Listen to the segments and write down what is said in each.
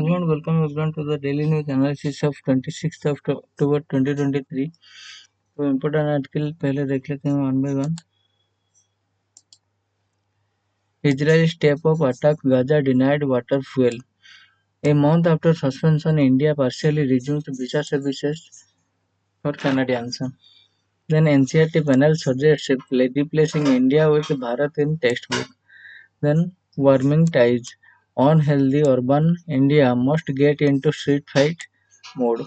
Hello and welcome everyone to the daily news analysis of 26th of October 2023. तो important article पहले देख लेते हैं one by one. Israel step up attack Gaza denied water fuel. A month after suspension, India partially resumed visa services for Canadians. Then NCERT panel suggests replacing India with Bharat in textbook. Then warming tides. Unhealthy urban India must get into street fight mode.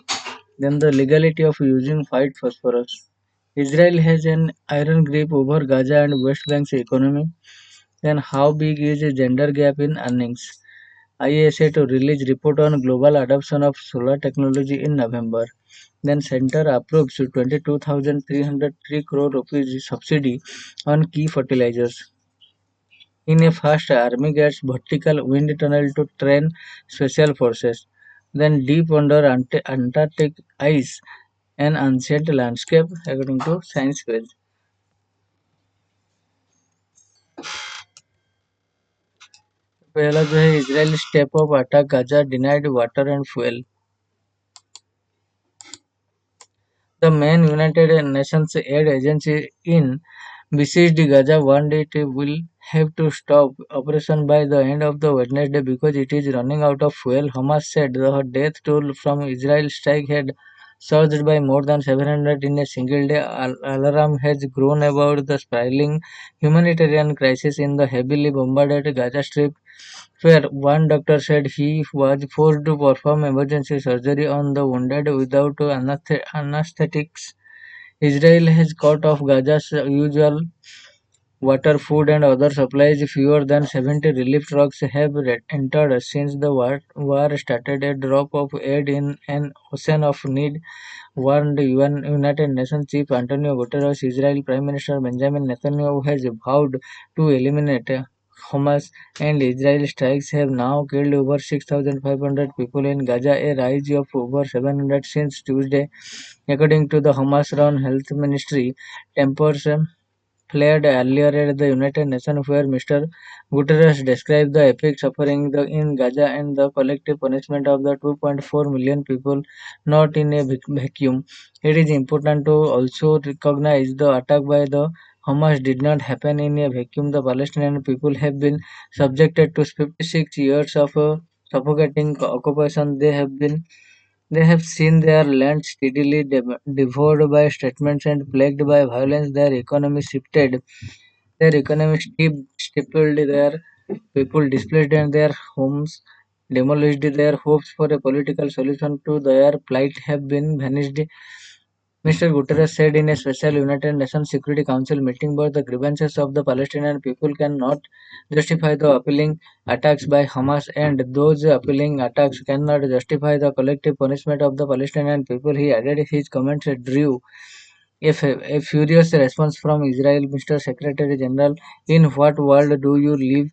Then the legality of using white phosphorus. Israel has an iron grip over Gaza and West Bank's economy. Then how big is the gender gap in earnings? IASA to release report on global adoption of solar technology in November. Then Center approves 22,303 crore rupees subsidy on key fertilizers. In a fast, army gets vertical wind tunnel to train special forces. Then deep under Antarctic ice, an ancient landscape according to science page. पहला जो है Israel step of attack Gaza denied water and fuel. The main United Nations aid agency in besieged Gaza warned it will have to stop operation by the end of the Wednesday because it is running out of fuel. Hamas said the death toll from Israel strike had surged by more than 700 in a single day. Alarm has grown about the spiraling humanitarian crisis in the heavily bombarded Gaza Strip, where one doctor said he was forced to perform emergency surgery on the wounded without anesthetics. Israel has cut off Gaza's usual water, food, and other supplies. Fewer than 70 relief trucks have entered since the war started. A drop of aid in an ocean of need, warned United Nations Chief Antonio Guterres. Israel Prime Minister Benjamin Netanyahu has vowed to eliminate Hamas, and Israeli strikes have now killed over 6,500 people in Gaza, a rise of over 700 since Tuesday. According to the Hamas-run Health Ministry, tempers flared earlier at the United Nations, where Mr. Guterres described the epic suffering in Gaza and the collective punishment of the 2.4 million people, not in a vacuum. It is important to also recognize the attack by the Hamas did not happen in a vacuum. The Palestinian people have been subjected to 56 years of suffocating occupation. They have seen their land steadily devoured by statements and plagued by violence. Their economy stifled, their people displaced and their homes demolished. Their hopes for a political solution to their plight have been vanished. Mr. Guterres said in a special United Nations Security Council meeting, but the grievances of the Palestinian people cannot justify the appalling attacks by Hamas, and those appalling attacks cannot justify the collective punishment of the Palestinian people. He added his comments drew a furious response from Israel. Mr. Secretary General, in what world do you live?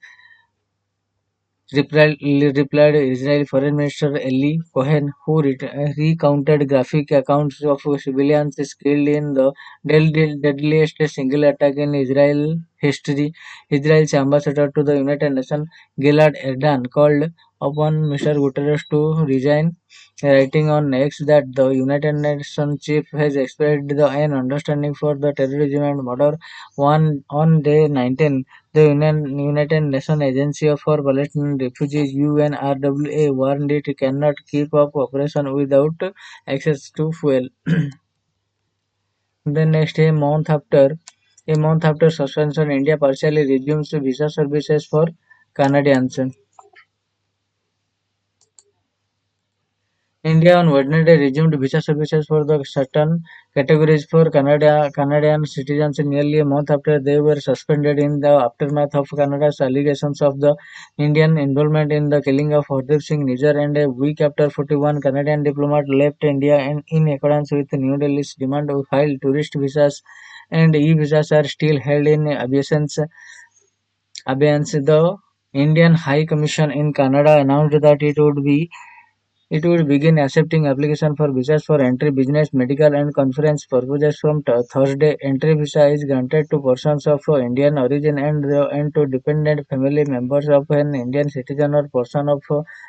Replied Israeli Foreign Minister Eli Cohen, who recounted graphic accounts of civilians killed in the deadliest single attack in Israel history. Israel's ambassador to the United Nations, Gilad Erdan, called upon Mr. Guterres to resign, writing on X that the United Nations chief has expressed an understanding for the terrorism and murder. On day 19, the United Nations Agency for Palestinian Refugees (UNRWA) warned it cannot keep up operation without access to fuel. The next a month after suspension, India partially resumes visa services for Canadians. India on Wednesday resumed visa services for the certain categories for Canadian citizens nearly a month after they were suspended in the aftermath of Canada's allegations of the Indian involvement in the killing of Hardeep Singh Nijjar, and a week after 41 Canadian diplomats left India and in accordance with New Delhi's demand to file tourist visas and e-visas are still held in abeyance. The Indian High Commission in Canada announced that it would be It would begin accepting application for visas for entry, business, medical, and conference purposes from Thursday. Entry visa is granted to persons of Indian origin and to dependent family members of an Indian citizen or person of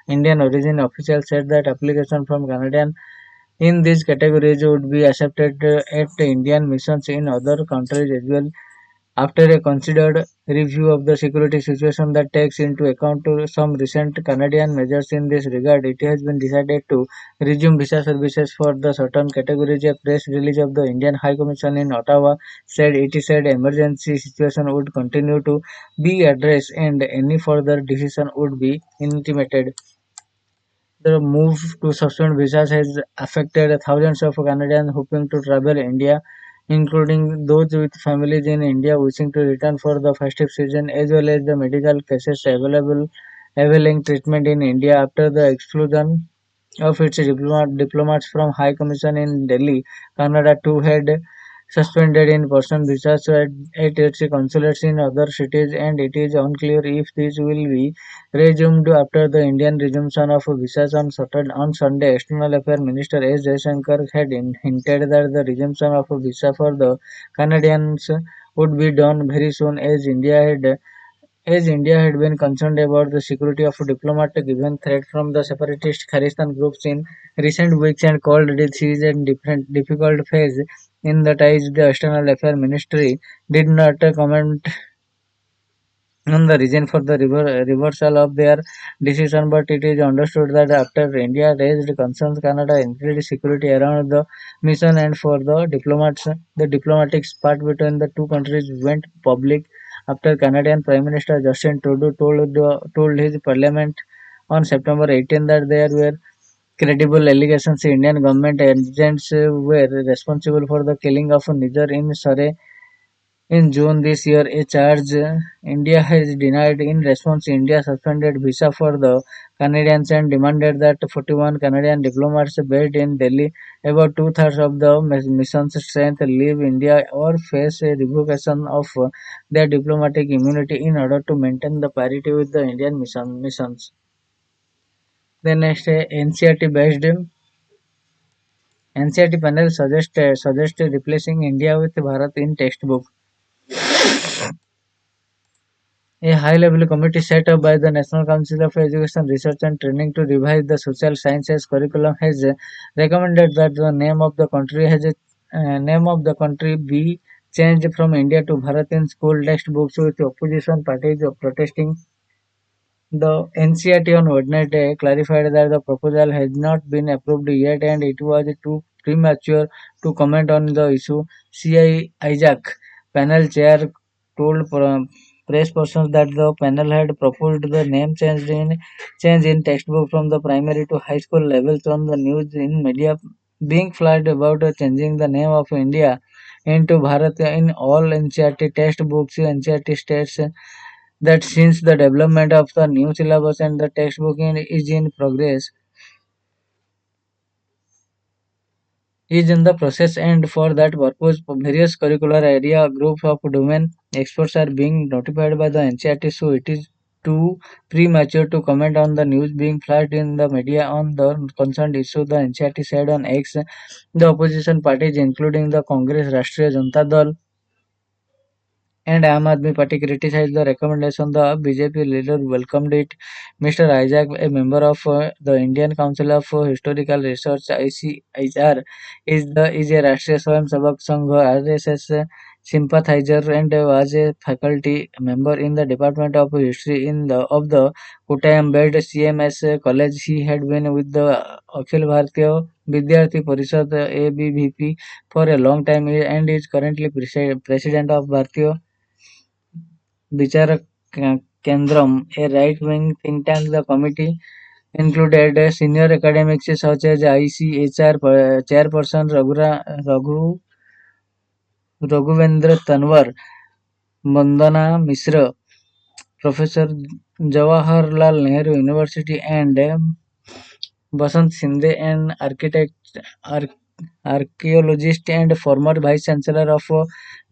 Indian origin. Officials said that application from Canadian in these categories would be accepted at Indian missions in other countries as well. After a considered review of the security situation that takes into account some recent Canadian measures in this regard, it has been decided to resume visa services for the certain categories. A press release of the Indian High Commission in Ottawa said it said emergency situation would continue to be addressed and any further decision would be intimated. The move to suspend visas has affected thousands of Canadians hoping to travel India, including those with families in India wishing to return for the festive season, as well as the medical cases availing treatment in India after the exclusion of its diplomats from High Commission in Delhi. Canada too had suspended in-person visas at its consulates in other cities, and it is unclear if this will be resumed after the Indian resumption of visas on Sunday. External Affairs Minister S. Jaishankar had hinted that the resumption of visa for the Canadians would be done very soon as India had been concerned about the security of diplomats given threat from the separatist Khalistan groups in recent weeks and called this is a difficult phase in the ties. The External Affairs Ministry did not comment on the reason for the reversal of their decision, but it is understood that after India raised concerns, Canada increased security around the mission, and for the diplomats, the diplomatic spat between the two countries went public after Canadian Prime Minister Justin Trudeau told his parliament on September 18 that there were credible allegations Indian government agents were responsible for the killing of Niger in Surrey in June this year, a charge India has denied. In response, India suspended visa for the Canadians and demanded that 41 Canadian diplomats based in Delhi, about two-thirds of the mission's strength, leave India or face a revocation of their diplomatic immunity in order to maintain the parity with the Indian missions. The next, NCRT panel suggested replacing India with Bharat in textbook. A high-level committee set up by the National Council of Education, Research and Training to revise the social sciences curriculum has recommended that the name of the country be changed from India to Bharat in school textbooks, with opposition parties protesting. The NCRT on Wednesday clarified that the proposal has not been approved yet and it was too premature to comment on the issue. Isaac panel chair told press persons that the panel had proposed the name change in textbook from the primary to high school levels on the news in media being flagged about changing the name of India into Bharat in all NCRT textbooks. NCRT states that since the development of the new syllabus and the textbook is in progress is in the process, and for that purpose various curricular area groups of domain experts are being notified by the NCRT, so it is too premature to comment on the news being flashed in the media on the concerned issue, the NCRT said on X. The opposition parties including the Congress, Rashtriya Janata Dal and Aam Aadmi Party criticized the recommendation. The BJP leader welcomed it. Mr. Isaac, a member of the Indian Council of Historical Research (ICHR), is a Rashtriya Swayamsevak Sangh RSS sympathizer and was a faculty member in the Department of History of the Kottayam-based CMS College. He had been with the Akhil Bharatiya Vidyarthi Parishad (ABVP) for a long time and is currently president of Bharatiya Vichara Kendram, a right-wing think tank. The committee included senior academics such as ICHR chairperson Raghuvendra Tanwar, Vandana Mishra, Professor Jawaharlal Nehru University, and Basant Shinde, an archaeologist and former vice chancellor of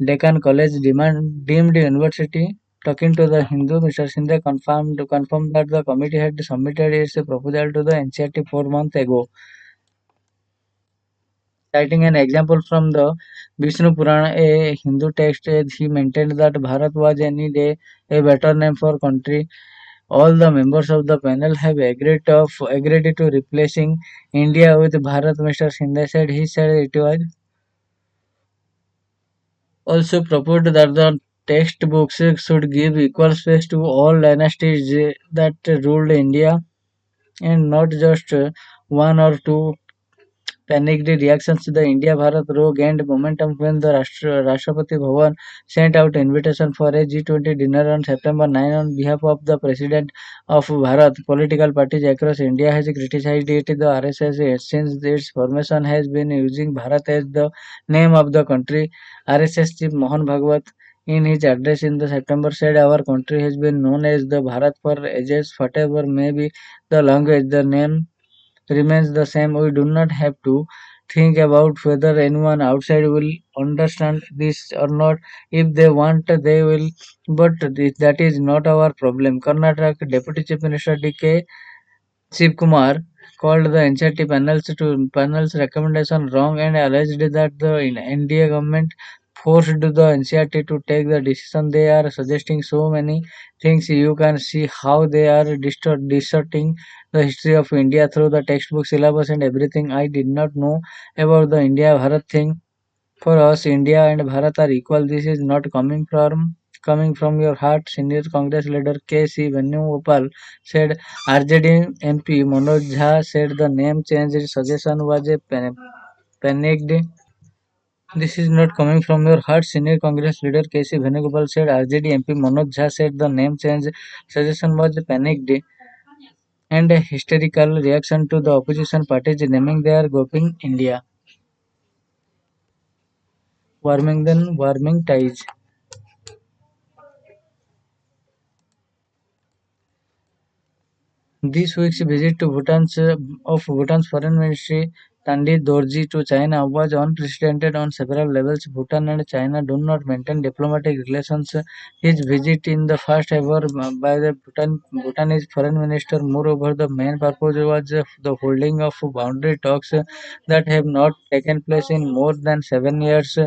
Deccan College deemed university. Talking to the Hindu, Mr. Shinde confirmed that the committee had submitted its proposal to the NCRT 4 months ago. Citing an example from the Vishnu Purana, a Hindu text, he maintained that Bharat was any day a better name for country. All the members of the panel have agreed to replacing India with Bharat. Mr. Shinde said he said it was also proposed that the textbooks should give equal space to all dynasties that ruled India and not just one or two. Panicked reactions to the India-Bharat row gained momentum when the Rashtrapati Bhavan sent out invitation for a G20 dinner on September 9 on behalf of the President of Bharat. Political parties across India has criticized it. The RSS since its formation has been using Bharat as the name of the country. RSS chief Mohan Bhagwat in his address in the September said our country has been known as the Bharat for ages. Whatever may be the language, the name remains the same. We do not have to think about whether anyone outside will understand this or not. If they want, they will. But that is not our problem. Karnataka Deputy Chief Minister D.K. Shiv Kumar called the NCT panel's recommendation wrong and alleged that the NDA government forced the NCT to take the decision. They are suggesting so many things. You can see how they are distorting the history of India through the textbook syllabus and everything. I did not know about the India Bharat thing. For us, India and Bharat are equal. This is not coming from your heart. Senior Congress leader K.C. Venugopal said. RJD MP Manoj Jha said the name change suggestion was a panicked. This is not coming from your heart. Senior Congress leader K.C. Venugopal said. RJD MP Manoj Jha said the name change suggestion was panicked and a hysterical reaction to the opposition parties naming their grouping India. Warming ties. This week's visit to Bhutan's Foreign Ministry Tandi Dorji to China was unprecedented on several levels. Bhutan and China do not maintain diplomatic relations. His visit in the first ever by the Bhutanese Foreign Minister. Moreover, the main purpose was the holding of boundary talks that have not taken place in more than 7 years.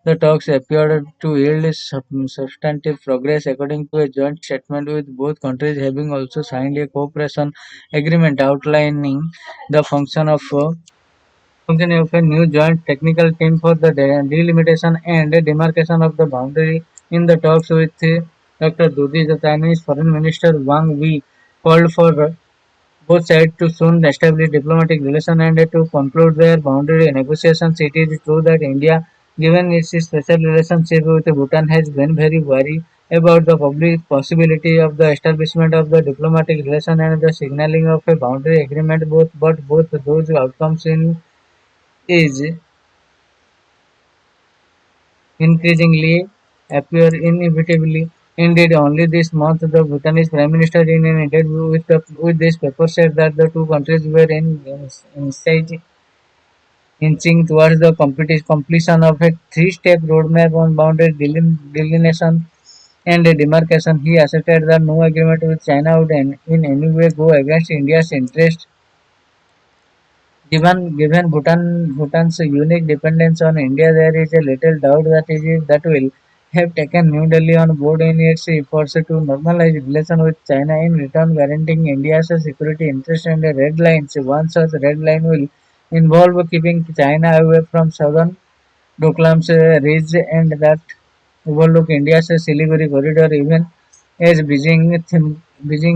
The talks appeared to yield substantive progress according to a joint statement with both countries having also signed a cooperation agreement outlining the functioning of a new joint technical team for the delimitation and demarcation of the boundary. In the talks with Dr. Dudi, the Chinese Foreign Minister Wang Yi called for both sides to soon establish diplomatic relations and to conclude their boundary negotiations. It is true that India, given its special relationship with Bhutan, has been very worried about the public possibility of the establishment of the diplomatic relation and the signaling of a boundary agreement. Both those outcomes in is increasingly appear inevitably. Indeed, only this month the Bhutanese Prime Minister in an interview with this paper said that the two countries were inching towards the completion of a three-step roadmap on boundary delineation and demarcation. He asserted that no agreement with China would in any way go against India's interest. Given Bhutan's unique dependence on India, there is a little doubt that will have taken New Delhi on board in its efforts to normalize relations with China in return guaranteeing India's security interests and red lines. One such red line will involve keeping China away from southern Doklam's ridge and that overlook India's Siliguri corridor, even as Beijing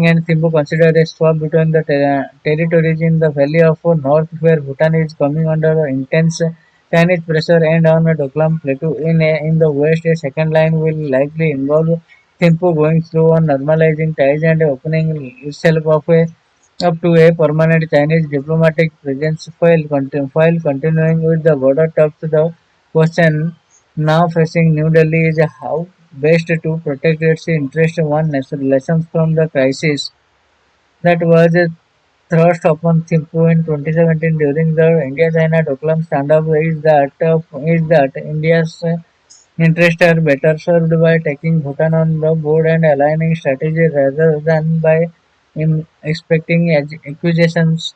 and Thimphu consider a swap between the territories in the valley of north where Bhutan is coming under intense Chinese pressure and on the Doklam Plateau in the west. A second line will likely involve Thimphu going through on normalizing ties and opening itself up to a permanent Chinese diplomatic presence while continuing with the border talks. The question now facing New Delhi is how best to protect its interests. One lessons from the crisis that was thrust upon Thimphu in 2017 during the India-China Doklam standoff is that Interests are better served by taking Bhutan on the board and aligning strategy rather than by expecting accusations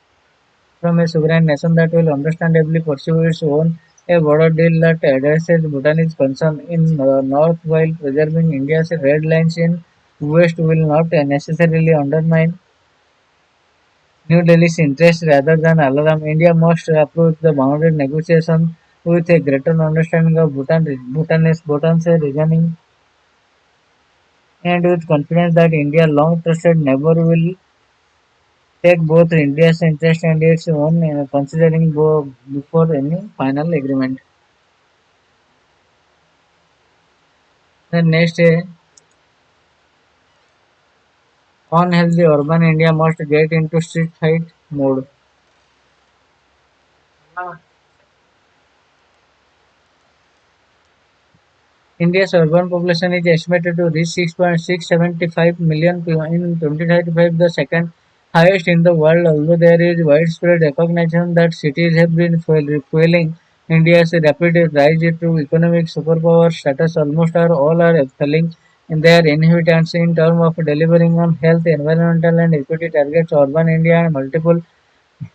from a sovereign nation that will understandably pursue its own. A border deal that addresses Bhutanese concern in north while preserving India's red lines in west will not necessarily undermine New Delhi's interest rather than alarm. India must approach the boundary negotiation with a greater understanding of Bhutan's reasoning and with confidence that India long trusted neighbor will take both India's interest and its own considering before any final agreement. The next, unhealthy urban India must get into street fight mode. India's urban population is estimated to reach 6.675 million in 2035, the second highest in the world. Although there is widespread recognition that cities have been fueling India's rapid rise to economic superpower status, almost all are excelling in their inhabitants in terms of delivering on health, environmental, and equity targets. Urban India and multiple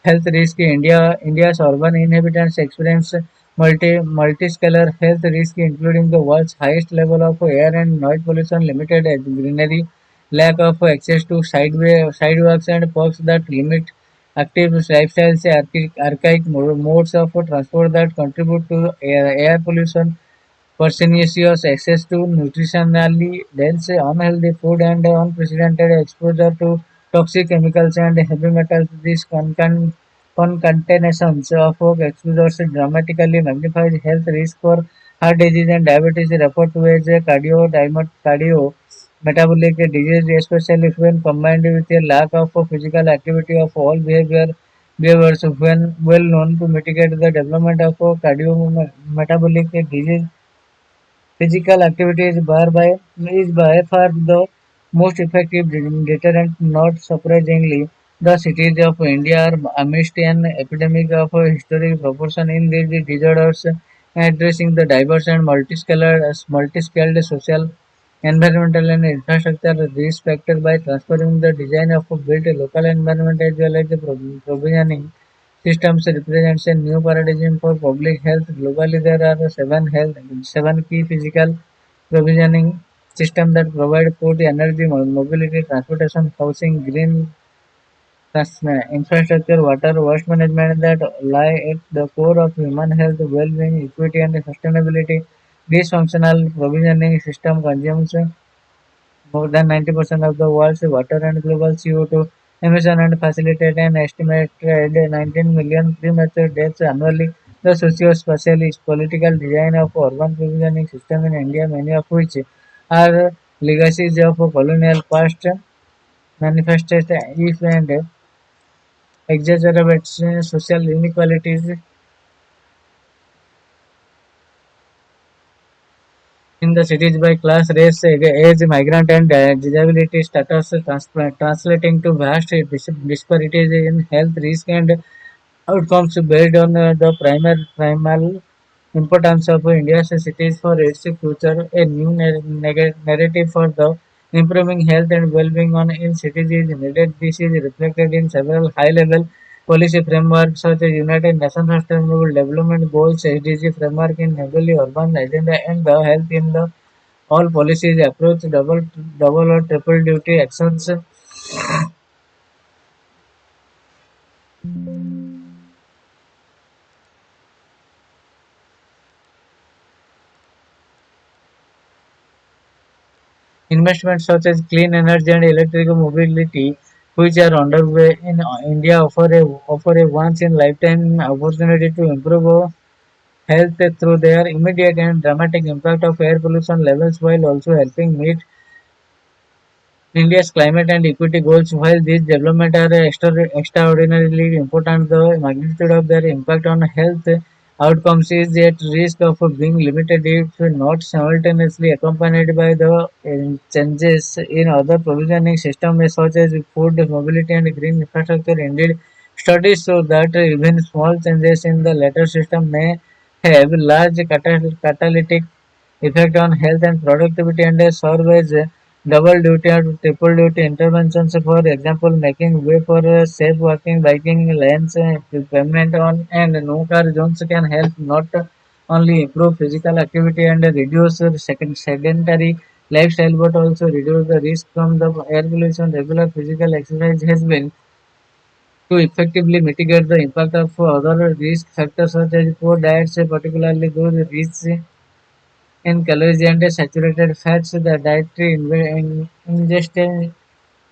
health risk India's urban inhabitants experience multi-scalar health risk, including the world's highest level of air and noise pollution, limited greenery, lack of access to sidewalks and parks that limit active lifestyles, archaic modes of transport that contribute to air pollution, pernicious access to nutritionally dense, unhealthy food, and unprecedented exposure to toxic chemicals and heavy metals. These concatenations of exposures dramatically magnifies health risk for heart disease and diabetes, referred to as cardio-metabolic disease, especially when combined with a lack of physical activity of all behaviors when well known to mitigate the development of cardiometabolic disease. Physical activity is by far the most effective deterrent. Not surprisingly, the cities of India are amidst an epidemic of historic proportion in these disorders, addressing the diverse and multi-scaled social, environmental, and infrastructure risk factor by transferring the design of a built local environment as well as the provisioning systems represents a new paradigm for public health. Globally, there are seven key physical provisioning systems that provide food, energy, mobility, transportation, housing, green infrastructure, water, waste management that lie at the core of human health, well-being, equity, and sustainability. This functional provisioning system consumes more than 90% of the world's water and global CO2 emission and facilitate an estimated 19 million premature deaths annually. The socio-spatial political design of urban provisioning system in India, many of which are legacies of colonial past, manifested if and exacerbates social inequalities in the cities by class, race, age, migrant, and disability status, translating to vast disparities in health risk and outcomes based on the primal importance of India's cities for its future. A new narrative for the improving health and well-being on in cities is needed. This is reflected in several high-level policy frameworks such as United Nations Sustainable Development Goals (SDG) framework in heavily urban agenda and the health in the all policies approach double or triple duty actions. Investments such as clean energy and electric mobility, which are underway in India, offer a once-in-lifetime opportunity to improve health through their immediate and dramatic impact of air pollution levels while also helping meet India's climate and equity goals. While these developments are extraordinarily important, the magnitude of their impact on health outcomes is at risk of being limited if not simultaneously accompanied by the changes in other provisioning systems such as food, mobility, and green infrastructure. Indeed, studies show that even small changes in the latter system may have large catalytic effect on health and productivity and serve as double duty or triple duty interventions. For example, making way for safe walking, biking lanes, pavement on and no car zones can help not only improve physical activity and reduce sedentary lifestyle but also reduce the risk from the air pollution. Regular physical exercise has been to effectively mitigate the impact of other risk factors such as poor diets, particularly those rich in calories and saturated fats. The dietary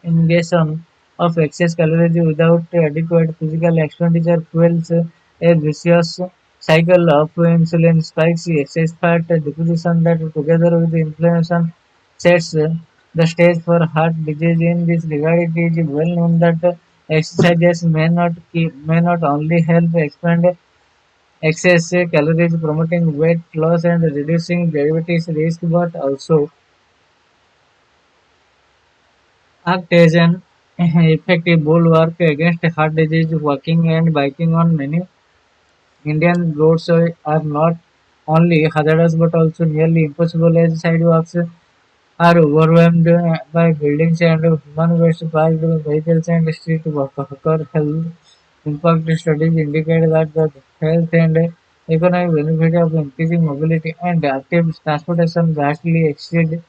ingestion of excess calories without adequate physical expenditure fuels a vicious cycle of insulin spikes, excess fat deposition that together with inflammation sets the stage for heart disease. In this regard, it is well known that exercises may not only help expand excess calories, promoting weight loss and reducing diabetes risk, but also act as an effective bulwark against heart disease. Walking and biking on many Indian roads are not only hazardous but also nearly impossible as sidewalks are overwhelmed by buildings and human waste, parked vehicles and street worker health impact studies indicate that the health and economic benefit of increasing mobility and active transportation vastly exceed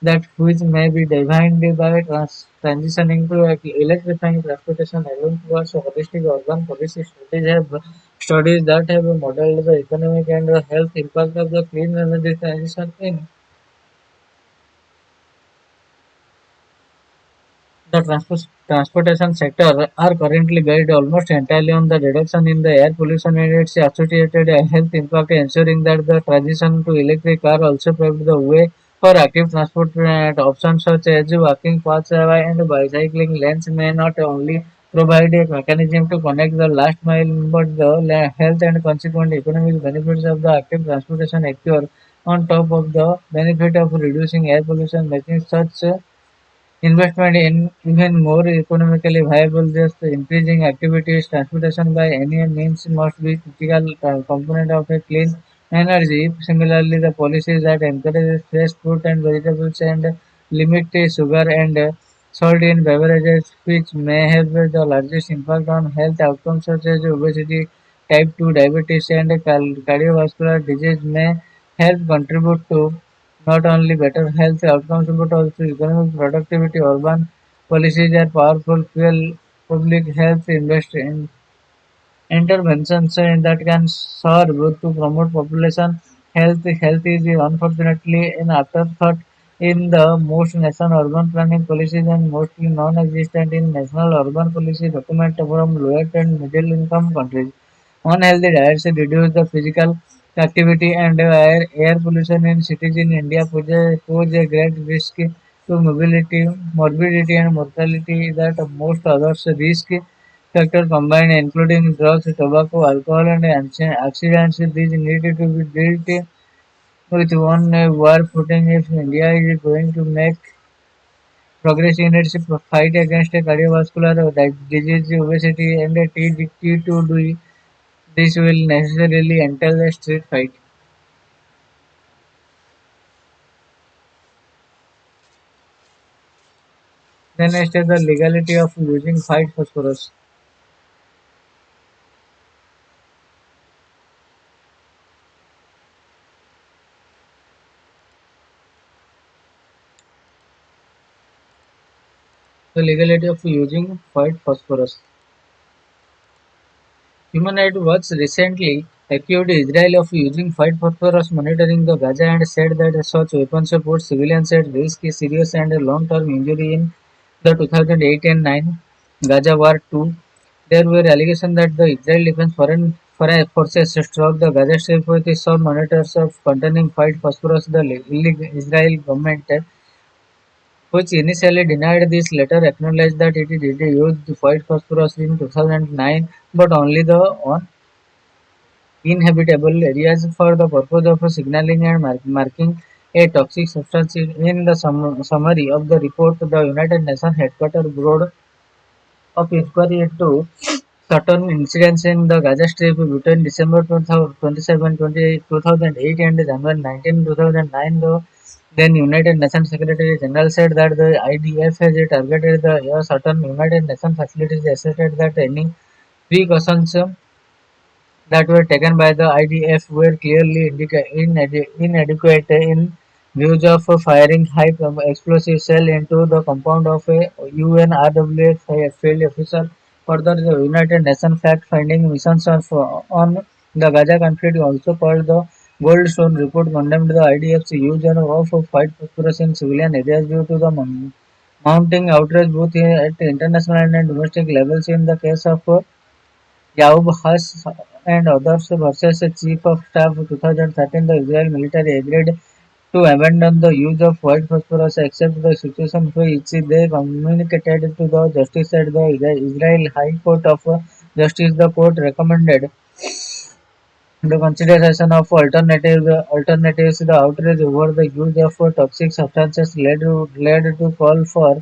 that which may be defined by transitioning to electrifying transportation alone towards holistic urban policy. Studies that have modeled the economic and the health impact of the clean energy transition in the transportation sector are currently based almost entirely on the reduction in the air pollution and its associated health impact, ensuring that the transition to electric car also paved the way for active transport options such as walking paths and bicycling lanes may not only provide a mechanism to connect the last mile, but the health and consequent economic benefits of the active transportation occur on top of the benefit of reducing air pollution, making such investment in even more economically viable. Just increasing activities, transportation by any means must be critical component of a clean energy. Similarly, the policies that encourage fresh fruit and vegetables and limit sugar and salt in beverages, which may have the largest impact on health outcomes such as obesity, type 2 diabetes, and cardiovascular disease, may help contribute to not only better health outcomes but also economic productivity. Urban policies are powerful fuel public health interventions that can serve to promote population health. Health is unfortunately an afterthought in the most nation urban planning policies and mostly non-existent in national urban policy documents from lower and middle income countries. Unhealthy diets reduce the physical activity and air pollution in cities in India pose a great risk to morbidity and mortality that most others risk factors combined, including drugs, tobacco, alcohol, and accidents. These need to be dealt with one war footing if India is going to make progress in its fight against cardiovascular disease, obesity, and T2D. This will necessarily entail a street fight. Then next is the legality of using white phosphorus. The legality of using white phosphorus. Human Rights Watch recently accused Israel of using white phosphorus monitoring the Gaza and said that such weapons put civilians at risk, serious and long-term injury in the 2008 and 9 Gaza War 2. There were allegations that the Israel Defense Foreign Forces struck the Gaza Strip with some monitors of containing white phosphorus. The Israel government, which initially denied this, later acknowledged that it did use white phosphorus in 2009, but only the on inhabitable areas for the purpose of signaling and marking a toxic substance. In the summary of the report, the United Nations Headquarters Board of Inquiry into certain incidents in the Gaza Strip between December 27, 2008 and January 19, 2009, though, then United Nations Secretary General said that the IDF has targeted the certain United Nations facilities, asserted that any precautions that were taken by the IDF were clearly inadequate in views of firing high explosive cell into the compound of a UNRWA field official. Further, the United Nations fact-finding missions on the Gaza conflict, also called the Goldstone report, condemned the IDF's use of white phosphorus in civilian areas due to the mounting outrage both at international and domestic levels. In the case of Yaub Huss and others versus Chief of Staff 2013, the Israel military agreed to abandon the use of white phosphorus except the situation which they communicated to the justice at the Israel High Court of Justice. The court recommended the consideration of alternatives. The outrage over the use of toxic substances led to call for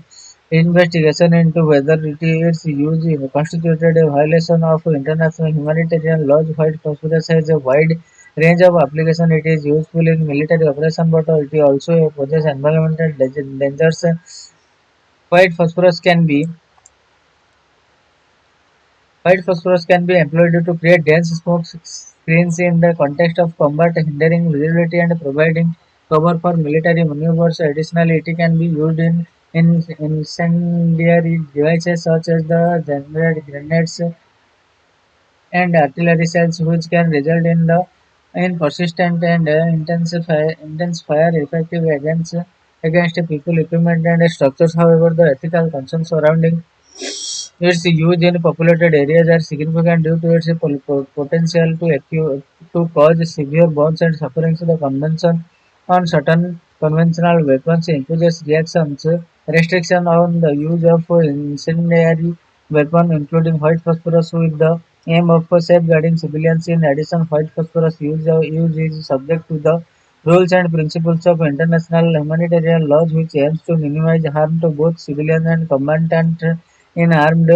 investigation into whether its use constituted a violation of international humanitarian laws. White phosphorus has a wide range of application. It is useful in military operations, but it also poses environmental dangers. White phosphorus can be White phosphorus can be employed to create dense smoke screens in the context of combat, hindering visibility and providing cover for military maneuvers. Additionally, it can be used in incendiary devices such as the grenades and artillery shells, which can result in persistent and intense fire effective against people, equipment, and structures. However, the ethical concerns surrounding its use in populated areas are significant due to its potential to cause severe burns and sufferings. The Convention on Certain Conventional Weapons imposes restriction on the use of incendiary weapons, including white phosphorus, with the aim of safeguarding civilians. In addition, white phosphorus use is subject to the rules and principles of international humanitarian laws, which aims to minimize harm to both civilians and combatants in armed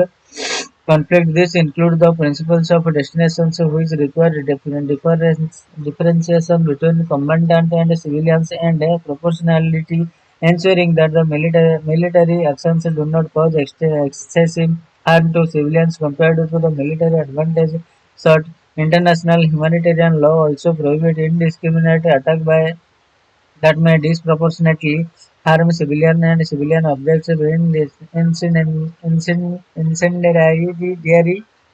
conflict. This includes the principles of destinations, which require differentiation between combatant and civilians, and proportionality, ensuring that the military actions do not cause excessive harm to civilians compared to the military advantage sought. International humanitarian law also prohibits indiscriminate attack by that may disproportionately harm civilian and civilian objects. When this incendiary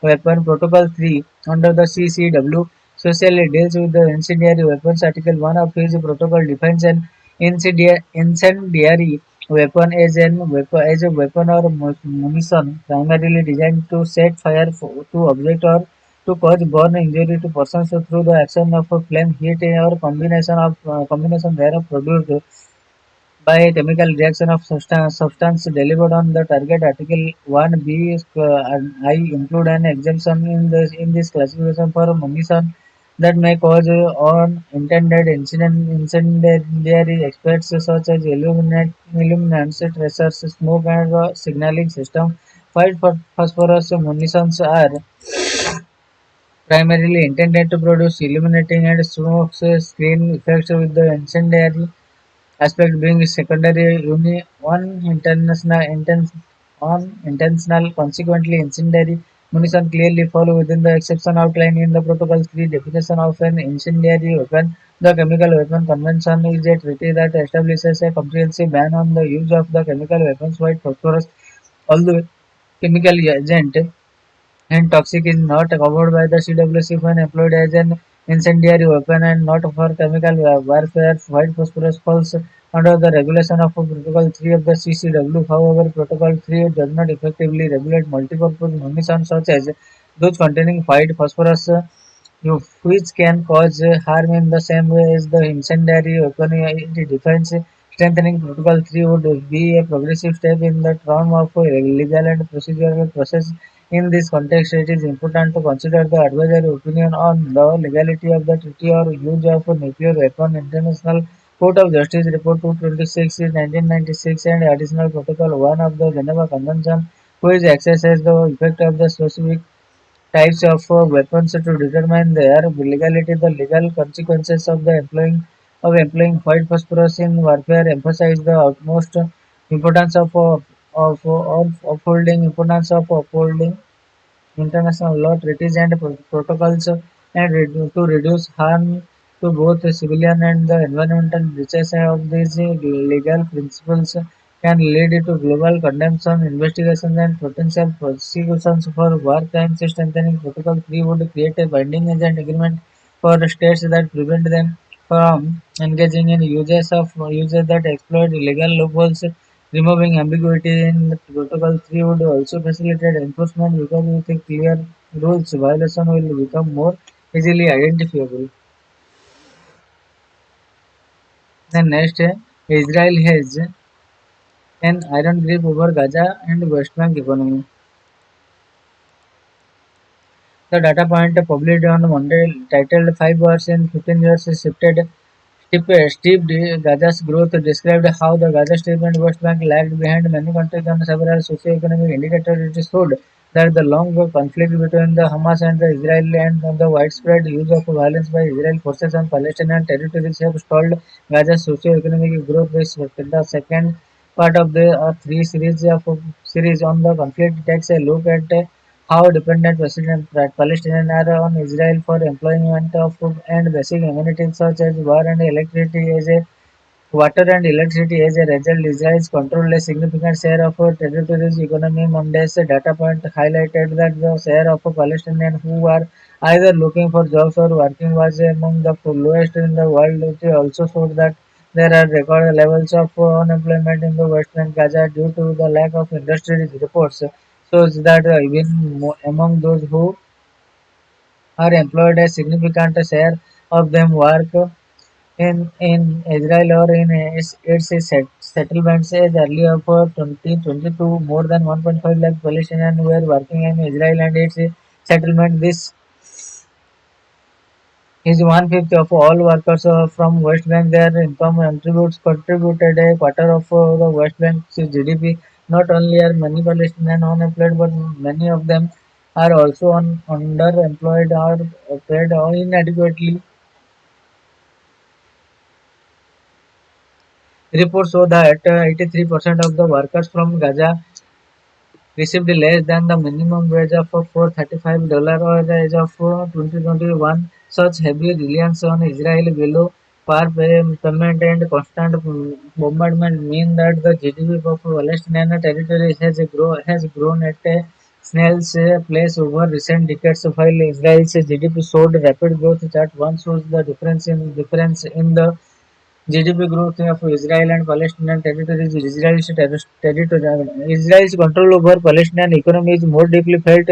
weapon protocol 3 under the CCW specially deals with the incendiary weapons. Article 1 of his protocol defines an incendiary weapon as a weapon or munition primarily designed to set fire to object or to cause burn injury to persons through the action of a flame, heat, or combination thereof produced by a chemical reaction of substance delivered on the target. Article 1b and I include an exemption in this classification for munition that may cause unintended incendiary effects such as illuminants, tracers, smoke, and signaling system. White phosphorus munitions are primarily intended to produce illuminating and smoke screen effects, with the incendiary aspect being secondary. Unintentional. Consequently, incendiary munition clearly fall within the exception outlined in the Protocol 3 definition of an incendiary weapon. The Chemical Weapon Convention is a treaty that establishes a comprehensive ban on the use of the chemical weapons. White phosphorus, although chemical agent and toxic, is not covered by the CWC when employed as an incendiary weapon and not for chemical warfare. White phosphorus falls under the regulation of Protocol 3 of the CCW. However, Protocol 3 does not effectively regulate multipurpose munitions such as those containing white phosphorus, which can cause harm in the same way as the incendiary weapon. It defines strengthening Protocol 3 would be a progressive step in the term of a legal and procedural process. In this context, it is important to consider the advisory opinion on the legality of the treaty or use of nuclear weapon. International Court of Justice Report 226 is 1996 and Additional Protocol 1 of the Geneva Convention, which assesses the effect of the specific types of weapons to determine their legality. The legal consequences of the employing white phosphorus in warfare emphasize the utmost importance of upholding international law, treaties, and protocols, and to reduce harm to both the civilian and the environmental. Breaches of these legal principles can lead to global condemnation, investigations, and potential prosecutions for war crimes. Strengthening Protocol 3 would create a binding agreement for states that prevent them from engaging in uses that exploit illegal loopholes. Removing ambiguity in Protocol 3 would also facilitate enforcement because with clear rules, violation will become more easily identifiable. Then next, Israel has an iron grip over Gaza and West Bank economy. The data point published on Monday, titled 5 Wars in 15 Years, steep Gaza's growth, described how the Gaza Strip and West Bank lagged behind many countries on several socio-economic indicators. It showed that the long conflict between the Hamas and the Israel and the widespread use of violence by Israel forces on Palestinian territories have stalled Gaza's socio-economic growth. The second part of the three series on the conflict takes a look at how dependent Palestinians are on Israel for employment of and basic amenities such as water and electricity. As a result, Israel controlled a significant share of territory's economy. Monday's data point highlighted that the share of Palestinians who are either looking for jobs or working was among the lowest in the world. It also showed that there are record levels of unemployment in the West Bank Gaza due to the lack of industry. Reports shows that even among those who are employed, a significant share of them work in Israel or in its settlements. As early of 2022, more than 1.5 lakh Palestinians were working in Israel and its settlement. This is one-fifth of all workers from West Bank. Their income contributed a quarter of the West Bank's GDP. Not only are many Palestinians unemployed, but many of them are also underemployed or paid inadequately. Reports show that 83% of the workers from Gaza received less than the minimum wage of $435 or as of 2021. Such heavy reliance on Israel below payment and constant bombardment mean that the GDP of Palestinian territories has grown at a snail's pace over recent decades, while Israel's GDP showed rapid growth. Chart 1 shows the difference in the GDP growth of Israel and Palestinian territories. Israel's control over Palestinian economy is more deeply felt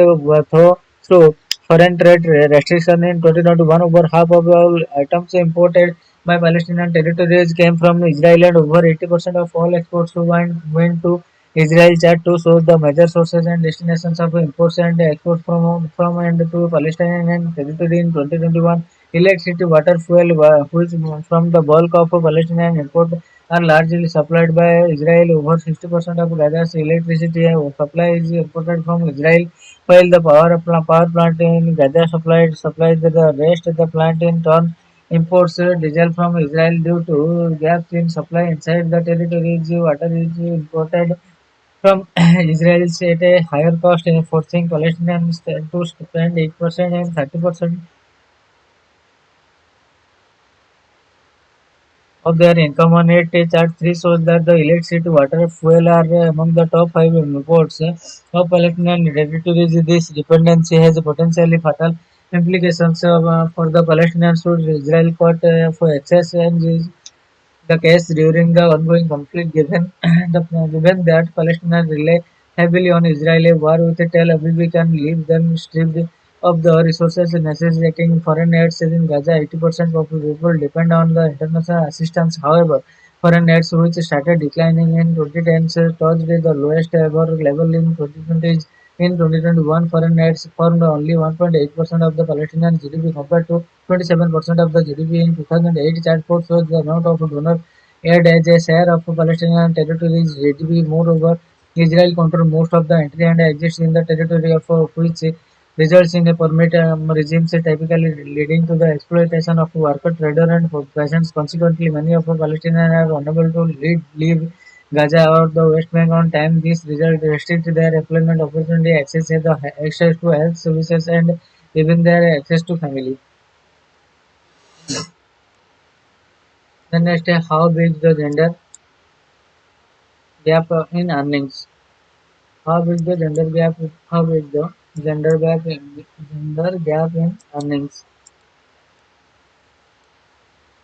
through foreign trade restriction. In 2021, over half of all items imported by Palestinian territories came from Israel, and over 80% of all exports went to Israel. Chart 2 shows the major sources and destinations of imports and exports from and to Palestinian territory in 2021. Electricity, water, fuel, which from the bulk of Palestinian import are largely supplied by Israel. Over 60% of Gaza's electricity supply is imported from Israel, while the power plant in Gaza supplies the rest. The plant in turn imports diesel from Israel due to gaps in supply inside the territories. Water is imported from Israel at a higher cost, forcing Palestinians to spend 8% and 30% of their income on it. Chart 3 shows that the electricity, water, fuel are among the top 5 imports of Palestinian territories. This dependency has potentially fatal implications for the Palestinians should Israel caught for excess and the case during the ongoing conflict, given that Palestinians rely heavily on Israeli war with Tel Aviv can leave them stripped of the resources necessitating foreign aid in Gaza. 80% of people depend on the international assistance. However, foreign aid, which started declining in 2010s, touched the lowest ever level in 2020s. In 2021, foreign aids formed only 1.8% of the Palestinian GDP compared to 27% of the GDP in 2008. Chart 4 shows the amount of donor aid as a share of Palestinian territories GDP. Moreover, Israel controls most of the entry and exits in the territory of which results in a permit regimes typically leading to the exploitation of worker, trader, and peasants. Consequently, many of the Palestinians are unable to leave Gaza or the West Bank on time. This result restricts their employment opportunity, access to health services, and even their access to family. Then next, how big the gender gap in earnings? How big the gender gap? How big the gender gap in earnings?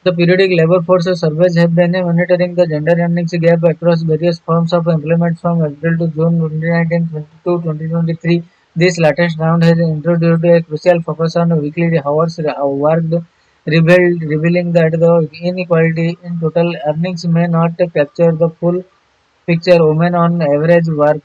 The periodic labor force surveys have been monitoring the gender earnings gap across various forms of employment from April to June 2019 to 2023. This latest round has introduced a crucial focus on weekly hours worked, revealing that the inequality in total earnings may not capture the full picture. Women on average work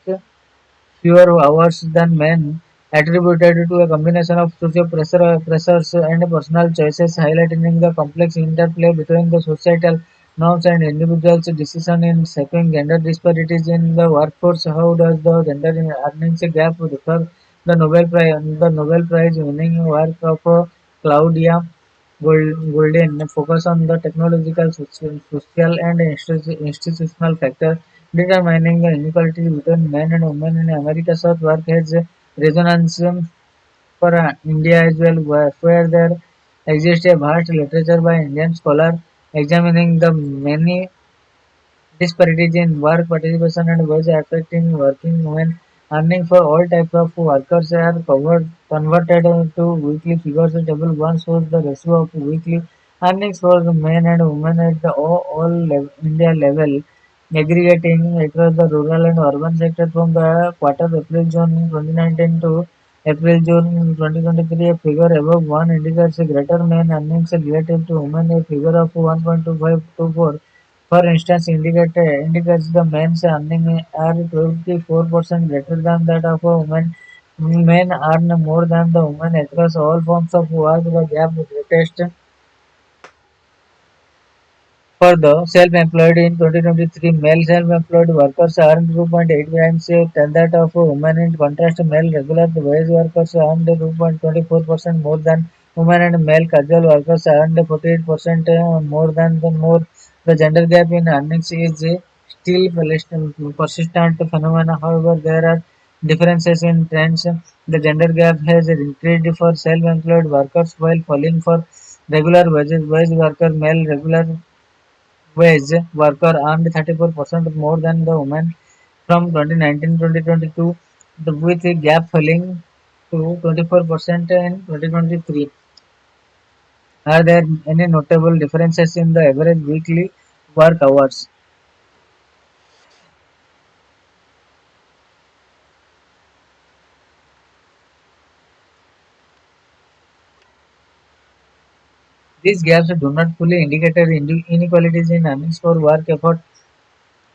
fewer hours than men, attributed to a combination of pressures and personal choices, highlighting the complex interplay between the societal norms and individuals' decision in shaping gender disparities in the workforce. How does the gender earnings gap differ? The Nobel Prize winning work of Claudia Goldin focus on the technological, social and institutional factors determining the inequality between men and women in America. Such work has resonance for India as well, where there exists a vast literature by Indian scholars examining the many disparities in work participation and wage affecting working women. Earning for all types of workers are converted to weekly figures. Table 1 shows the ratio of weekly earnings for the men and women at the India level, aggregating across the rural and urban sector from the quarter April-June 2019 to April-June 2023. A figure above 1 indicates a greater men earnings relative to women. A figure of 1.2524 for instance, indicates the men's earnings are 24% greater than that of a woman. Men earn more than the women across all forms of work. The gap greatest for the self-employed in 2023, male self-employed workers earned 2.8 times than that of women. In contrast, male regular wage workers earned 2.24% more than women, and male casual workers earned 48% more than the more. The gender gap in earnings is still persistent phenomenon. However, there are differences in trends. The gender gap has increased for self-employed workers while falling for regular wage worker. Male regular wage worker earned 34% more than the women from 2019 to 2022, with the gap falling to 24% in 2023. Are there any notable differences in the average weekly work hours? These gaps do not fully indicate inequalities in earnings for work effort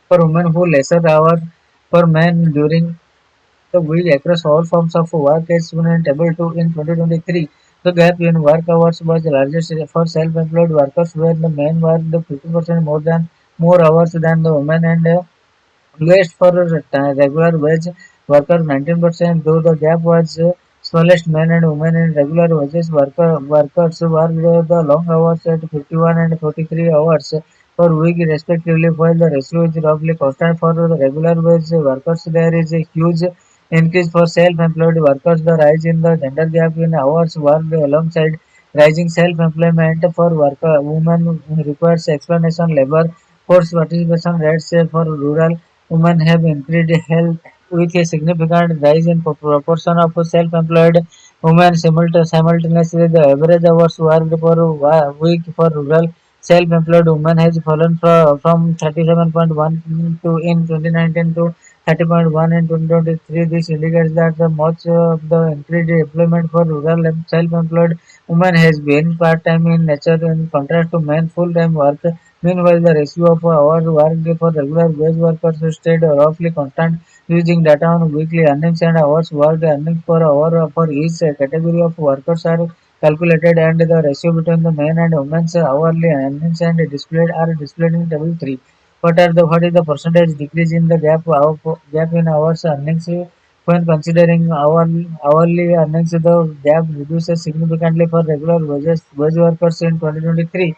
for women who lesser hours for men during the week across all forms of work as shown in Table 2 in 2023. The gap in work hours was largest for self-employed workers where the men worked 50% more hours than the women and lowest for regular wage workers 19%, though the gap was smallest. Men and women in regular wages workers worked the long hours at 51 and 43 hours per week respectively, while the ratio is roughly constant for the regular wage workers. There is a huge increase for self-employed workers. The rise in the gender gap in hours worked alongside rising self-employment for women requires explanation. Labor force participation rates for rural women have increased health with a significant rise in proportion of self-employed women. Simultaneously, the average hours worked per week for rural self-employed women has fallen from 37.1 to in 2019 to 30.1 in 2023. This indicates that the much of the increased employment for rural and self-employed women has been part-time in nature in contrast to men full-time work. Meanwhile, the ratio of hours worked for regular wage workers stayed roughly constant. Using data on weekly earnings and hours worked, earnings per hour for each category of workers are calculated, and the ratio between the men and women's hourly earnings and displayed are displayed in Table 3. What is the percentage decrease in the gap in hours earnings When considering hourly earnings, the gap reduces significantly for regular wage workers in 2023.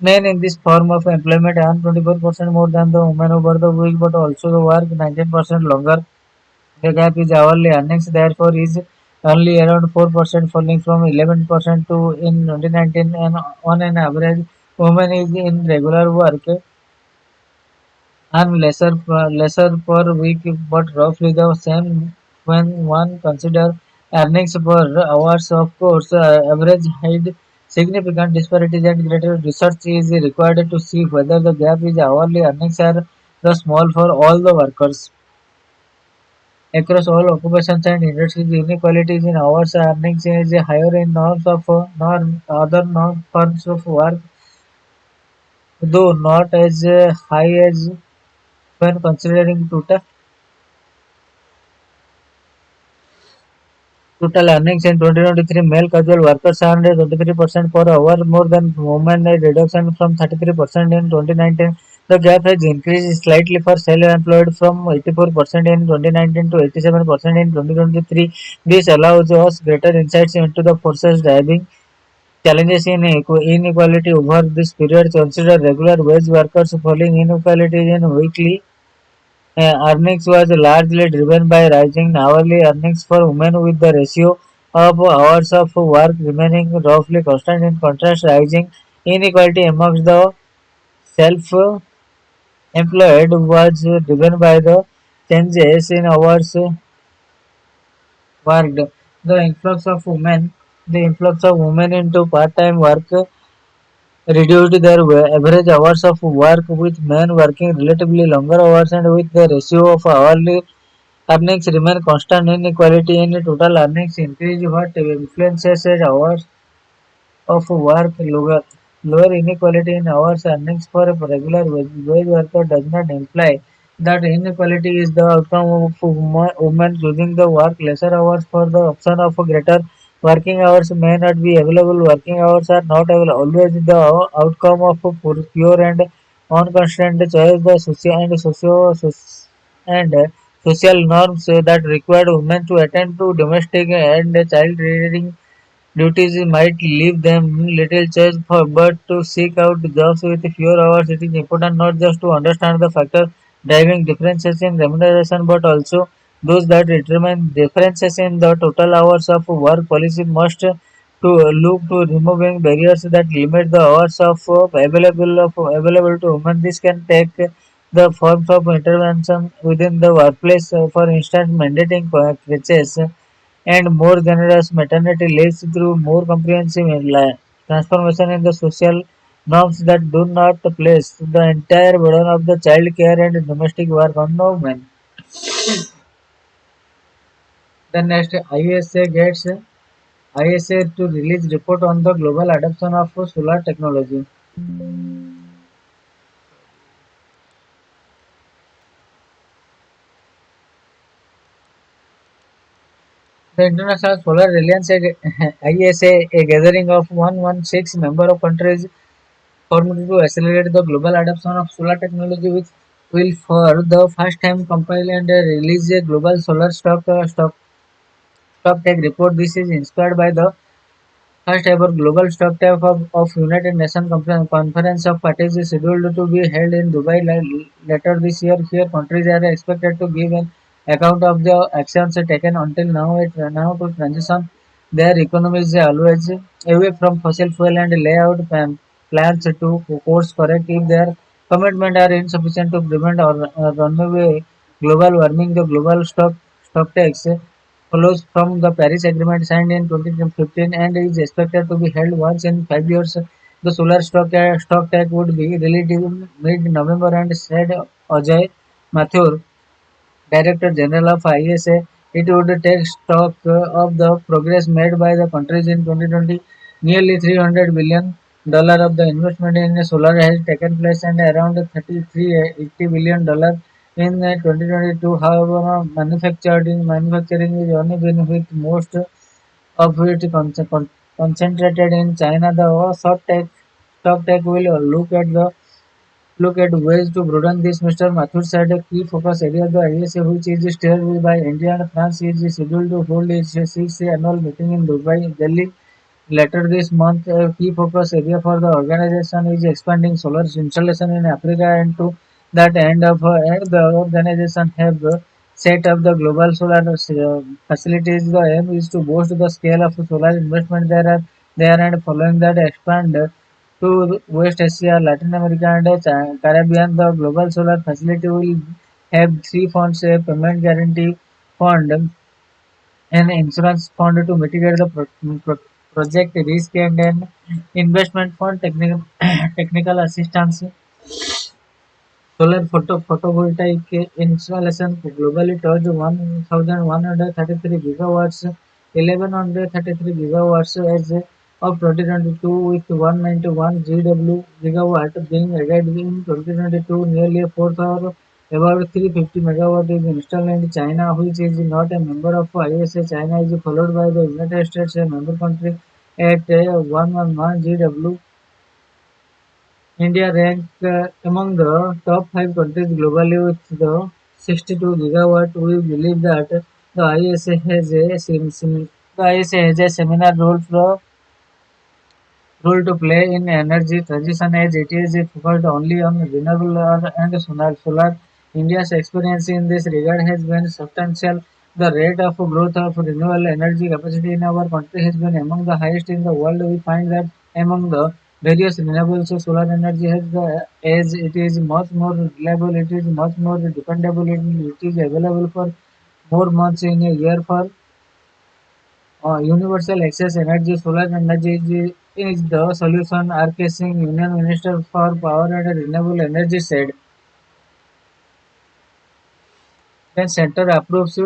Men in this form of employment earn 24% more than the women over the week, but also work 19% longer. The gap is hourly earnings, therefore, is only around 4%, falling from 11% to in 2019. And on an average, women is in regular work earn lesser per week, but roughly the same when one consider earnings per hours. Of course, average hide significant disparities, and greater research is required to see whether the gap is hourly earnings are the small for all the workers. Across all occupations and industries, inequalities in hours earnings is higher in norms of other non forms of work, though not as high as when considering total earnings in 2023. Male casual workers earned 23% per hour more than women, a reduction from 33% in 2019. The gap has increased slightly for self-employed from 84% in 2019 to 87% in 2023. This allows us greater insights into the forces driving challenges in inequality over this period. Consider regular wage workers falling inequalities in weekly earnings was largely driven by rising hourly earnings for women, with the ratio of hours of work remaining roughly constant. In contrast, rising inequality amongst the self-employed was driven by the changes in hours worked. The influx of women, the influx of women into part-time work reduced their average hours of work, with men working relatively longer hours, and with the ratio of hourly earnings remain constant. Inequality in total earnings increase what influences hours of work lower. Lower inequality in hours earnings for a regular wage worker does not imply that inequality is the outcome of women choosing the work lesser hours for the option of greater working hours may not be available. Working hours are not always the outcome of pure and unconstrained choice. The and social norms that required women to attend to domestic and child rearing duties might leave them little choice but to seek out jobs with fewer hours. It is important not just to understand the factor driving differences in remuneration, but also those that determine differences in the total hours of work. Policy must to look to removing barriers that limit the hours available to women. This can take the forms of intervention within the workplace, for instance, mandating crutches and more generous maternity leaves through more comprehensive transformation in the social norms that do not place the entire burden of the child care and domestic work on the women. The next ISA to release report on the global adoption of solar technology. The International Solar Alliance ISA, a gathering of 116 member of countries formed to accelerate the global adoption of solar technology, which will for the first time compile and release a global solar stock take report. This is inspired by the first ever global stock take of United Nations Conference of Parties is scheduled to be held in Dubai later this year. Here, countries are expected to give an account of the actions taken until now to transition their economies always away from fossil fuel and lay out plans to course correct if their commitment are insufficient to prevent or runaway global warming. The global stock tax follows from the Paris Agreement signed in 2015 and is expected to be held once in 5 years. The solar stock take would be released in mid-November, and said Ajay Mathur, Director General of ISA, it would take stock of the progress made by the countries in 2020. Nearly $300 billion of the investment in solar has taken place, and around 33 80 billion in 2022. However, manufacturing is only been with most of it concentrated in China. The stock take will look at the look at ways to broaden this. Mr. Mathur said a key focus area of the ISA, which is steered by India and France, is scheduled to hold its sixth annual meeting in Dubai, Delhi. Later this month, a key focus area for the organization is expanding solar installation in Africa, and to that end, the organization have set up the global solar facilities. The aim is to boost the scale of solar investment there and following that expand to West Asia, Latin America, and Caribbean. The global solar facility will have three funds: a payment guarantee fund, an insurance fund to mitigate the project risk, and an investment fund technical assistance. Solar photovoltaic installation globally touched 1,133 gigawatts, 1,133 gigawatts as of 2022, with 191 gigawatt being added in 2022. Nearly a fourth, or about 350 megawatt, is installed in China, which is not a member of ISA. China is followed by the United States, a member country, at 111 GW. India ranked among the top 5 countries globally with the 62 gigawatt. We believe that the ISA has the ISA has a seminar role to play in energy transition, as it is focused only on renewable and solar. India's experience in this regard has been substantial. The rate of growth of renewable energy capacity in our country has been among the highest in the world. We find that among the various renewables, solar energy has as it is much more reliable, it is much more dependable, it is available for more months in a year. For universal access energy, solar energy is the solution. RK Singh, Union Minister for Power and Renewable Energy, said. Then center approves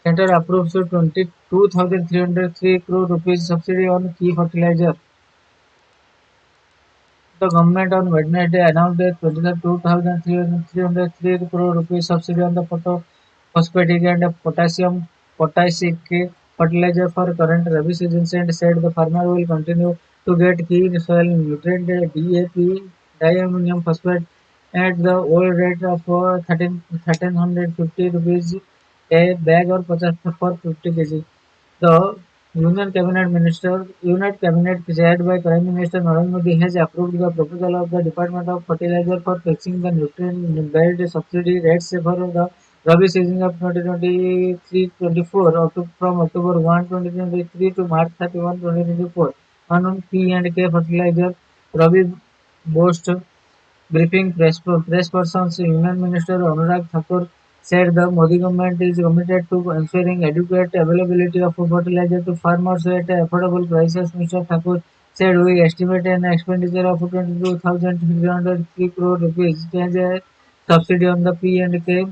22,303 crore rupees subsidy on key fertilizer. The government on Wednesday announced a 22,303 crore rupees subsidy on the phosphatic and potassic fertilizer for current Rabi season, and said the farmer will continue to get key soil nutrient DAP, diammonium phosphate, at the old rate of 1350 rupees a bag or 50 for 50 kg. The Union Cabinet chaired by Prime Minister Narendra Modi has approved the proposal of the Department of Fertilizer for fixing the nutrient-based subsidy rates for the Rabi season of 2023-24 from October 1, 2023 to March 31, 2024 on P and K fertilizer. Rabi boast briefing press persons, Union Minister Anurag Thakur said the Modi government is committed to ensuring adequate availability of fertilizer to farmers at affordable prices. Mr. Thakur said we estimate an expenditure of 22,303 crore rupees as a subsidy on the P and K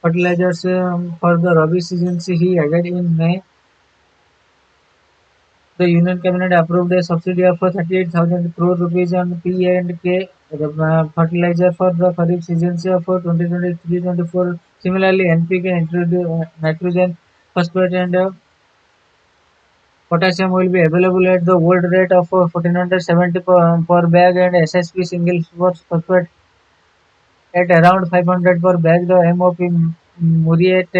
fertilizers for the Rabi season. He added in May the Union Cabinet approved a subsidy of 38,000 crore rupees on P and K fertilizer for the Kharif season of 2023-24. Similarly, NPK, nitrogen, phosphate, and potassium will be available at the old rate of 1470 per bag, and SSP single phosphate at around 500 per bag. The MOP muriate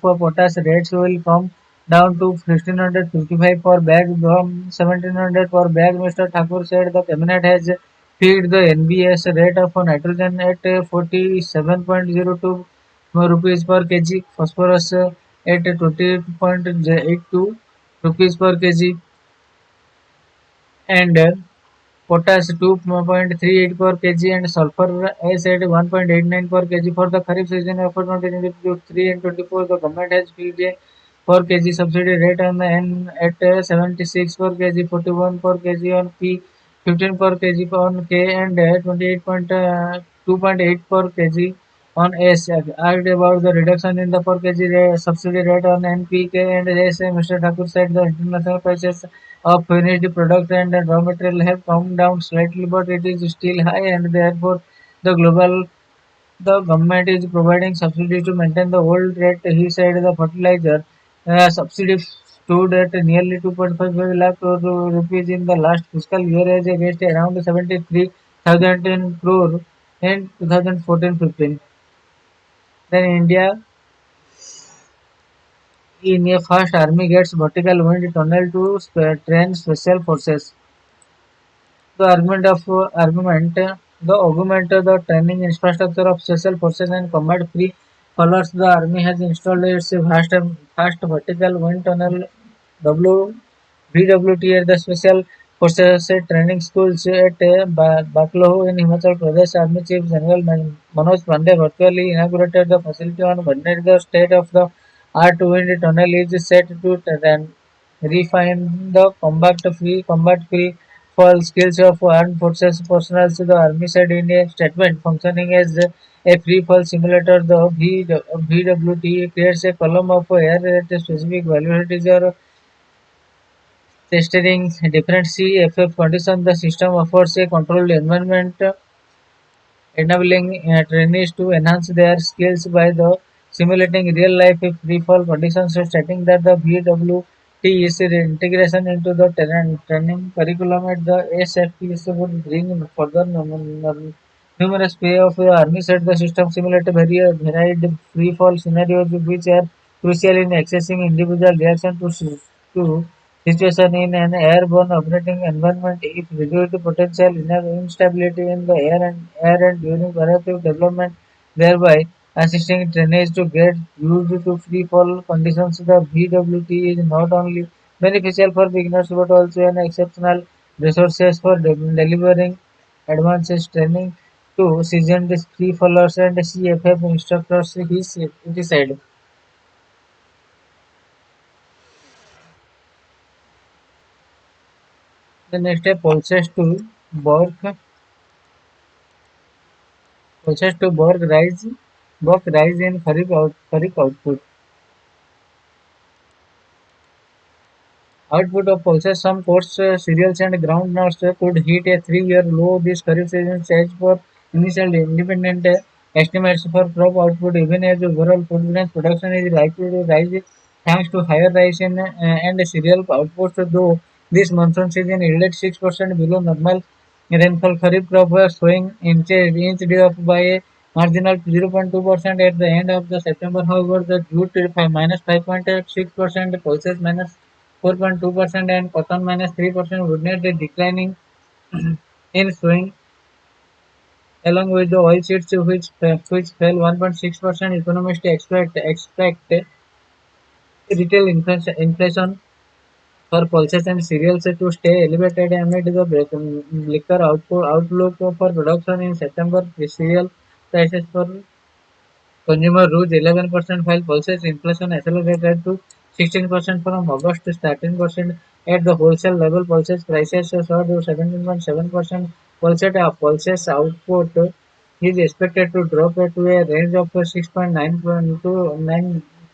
for potash rates will come down to 1,555 per bag from 1,700 per bag. Mr. Thakur said the cabinet has fixed the NBS rate of nitrogen at 47.02 rupees per kg, phosphorus at 20.82 rupees per kg, and potash 2.38 per kg, and sulfur as at 1.89 per kg for the Kharif season of 2023 and 24. The government has fixed a per kg subsidy rate on the N at 76 per kg, 41 per kg on P, 15 per kg on K, and 28.2.8 per kg on S. Asked about the reduction in the per kg subsidy rate on NPK and S, Mr. Thakur said the international prices of finished product and raw material have come down slightly, but it is still high, and therefore the government is providing subsidies to maintain the old rate. He said the fertilizer subsidy stood at nearly 2.55 lakh crore rupees in the last fiscal year as against around 73,000 crore in 2014-15. Then India in a fast army gets vertical wind tunnel to train special forces. The augment the training infrastructure of special forces and combat free colors. The army has installed its fast vertical wind tunnel W VWT at the Special Forces Training Schools at Baklahoo in Himachal Pradesh. Army Chief General Manoj Pandey virtually inaugurated the facility on Monday. The state of the art wind tunnel is set to refine the combat free fall skills of armed forces personnel. The army said in a statement, functioning as a free fall simulator, the VWT creates a column of air at specific velocities or testing different CFF conditions. The system offers a controlled environment, enabling trainees to enhance their skills by simulating real-life free-fall conditions. Stating that the BWT is integration into the training curriculum at the SFPS would bring further numerous payoff. The Army said the system simulates varied free-fall scenarios which are crucial in assessing individual reaction to situation in an airborne operating environment. If reduced potential instability in the air and during operative development, thereby assisting trainees to get used to free fall conditions. The VWT is not only beneficial for beginners but also an exceptional resources for delivering advanced training to seasoned free fallers and CFF instructors. He said. The next step pulses to Borg rise in Kharif output. Output of pulses, some coarse cereals and groundnuts could hit a 3-year low this Kharif season. As for initial independent estimates for crop output, even as overall food grain production is likely to rise thanks to higher rice and cereal outputs, though this monsoon season yielded 6% below normal rainfall. Kharif crop was showing inched up by a marginal 0.2% at the end of the September. However, the jute minus 5.6%, pulses minus 4.2% and cotton minus 3% witnessed declining in sowing along with the oilseeds which fell 1.6%. Economists expect retail inflation for pulses and cereals to stay elevated amid the liquor outlook for production in September. Cereal prices for consumer rose 11% while pulses inflation accelerated to 16% from August to 13%. At the wholesale level, pulses prices soared to 17.7%. Pulses output is expected to drop to a range of 6.9 to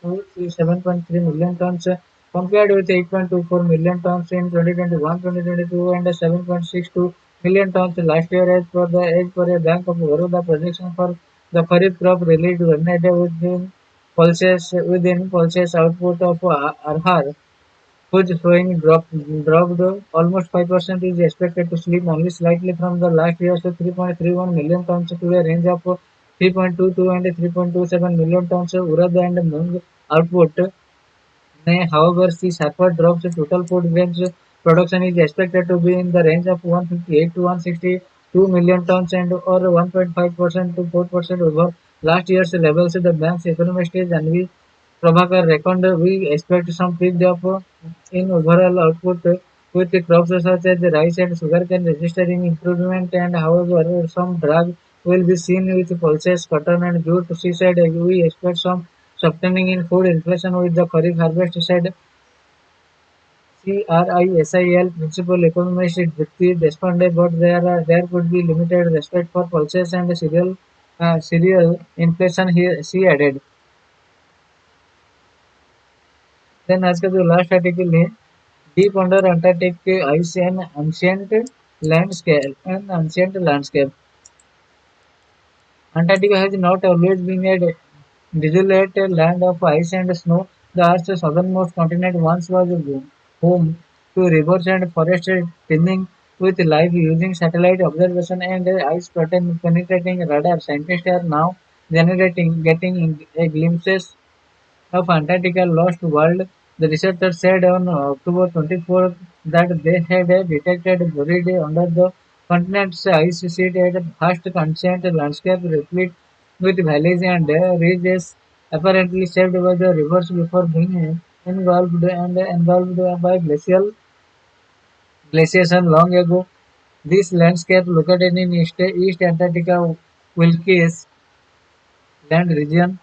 7.3 million tons compared with 8.24 million tons in 2021-2022 and 7.62 million tons last year. As per a Bank of Baroda projection for the Kharif crop released Wednesday within pulses output of Arhar, whose showing dropped almost 5%, is expected to slip only slightly from the last year's 3.31 million tons to a range of 3.22 and 3.27 million tons. Urad and Mung output may, however, see sharper drops. Total food grains production is expected to be in the range of 158 to 162 million tons and or 1.5% to 4% over last year's levels. The bank's economist Janvi Prabhakar reckoned we expect some pick up in overall output with the crops such as rice and sugarcane registering improvement and however some drag will be seen with pulses, cotton and jute. She said we expect some softening in food inflation with the Kharif harvest, said CRISIL principal economist Jyoti Deshpande, but there could be limited respect for pulses and cereal inflation, she added. Then as का जो last article है, deep under Antarctic ice and ancient landscape. Antarctica has not always been a desolate land of ice and snow. The Earth's southernmost continent once was home to rivers and forests teeming with life using satellite observation and penetrating radar. Scientists are now getting a glimpses of Antarctica lost world. The researchers said on October 24th that they had detected buried under the continent's ice sheet a vast ancient landscape replete with valleys and ridges apparently shaped by the rivers before being engulfed by glaciation long ago. This landscape located in East Antarctica Wilkes land region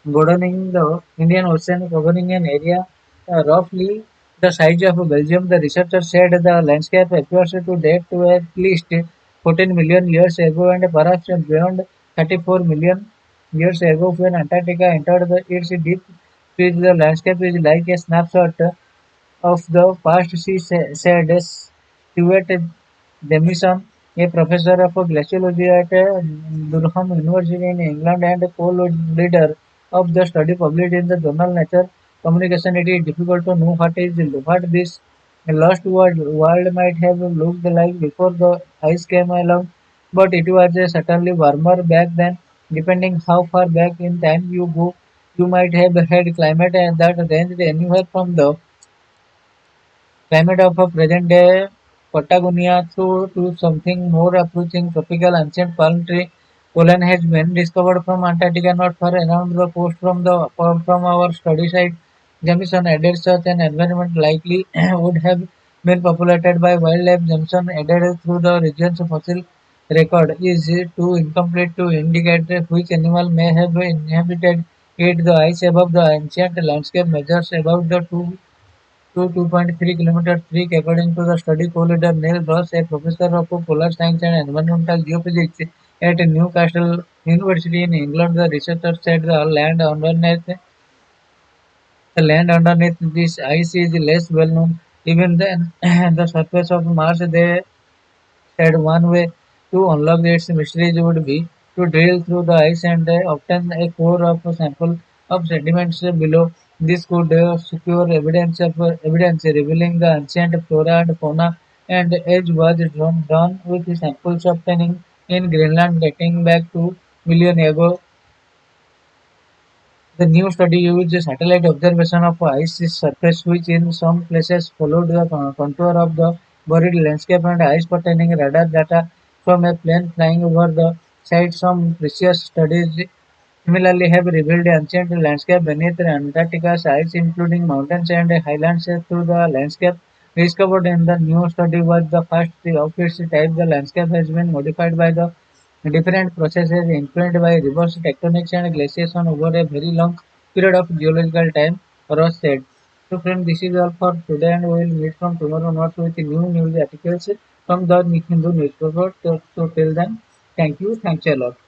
bordering the Indian Ocean, covering an area roughly the size of Belgium. The researchers said the landscape appears to date to at least 14 million years ago and perhaps beyond 34 million years ago when Antarctica entered its deep freeze. The landscape is like a snapshot of the past, she said. Stuart Jamieson, a professor of glaciology at Durham University in England and co-leader of the study published in the journal Nature Communication, it is difficult to know what this lost world might have looked like before the ice came along, but it was certainly warmer back then. Depending how far back in time you go, you might have had climate that ranged anywhere from the climate of a present-day Patagonia to something more approaching tropical. Ancient palm tree pollen has been discovered from Antarctica not far around the coast from our study site. Jameson added such an environment likely would have been populated by wildlife. Jameson added through the region's fossil record is too incomplete to indicate which animal may have inhabited it. The ice above the ancient landscape measures about the 2.3 kilometer thick, according to the study co-leader Neil Ross, a professor of polar science and environmental geophysics at Newcastle University in England. The researcher said the land underneath this ice is less well known even than the surface of Mars. They said one way to unlock its mysteries would be to drill through the ice and obtain a core of a sample of sediments below. This could secure evidence revealing the ancient flora and fauna. And edge was drawn with samples obtaining in Greenland dating back to million ago. The new study used satellite observation of ice surface, which in some places followed the contour of the buried landscape and ice pertaining radar data from a plane flying over the site. Some previous studies similarly have revealed ancient landscape beneath Antarctica's ice, including mountains and highlands through the landscape discovered in the new study was the first of its type. The landscape has been modified by the different processes influenced by reverse tectonics and glaciation over a very long period of geological time, Ross said. So friends, this is all for today and we will meet from tomorrow onwards with new news articles from the Hindu newspaper. So till then, thank you. Thanks a lot.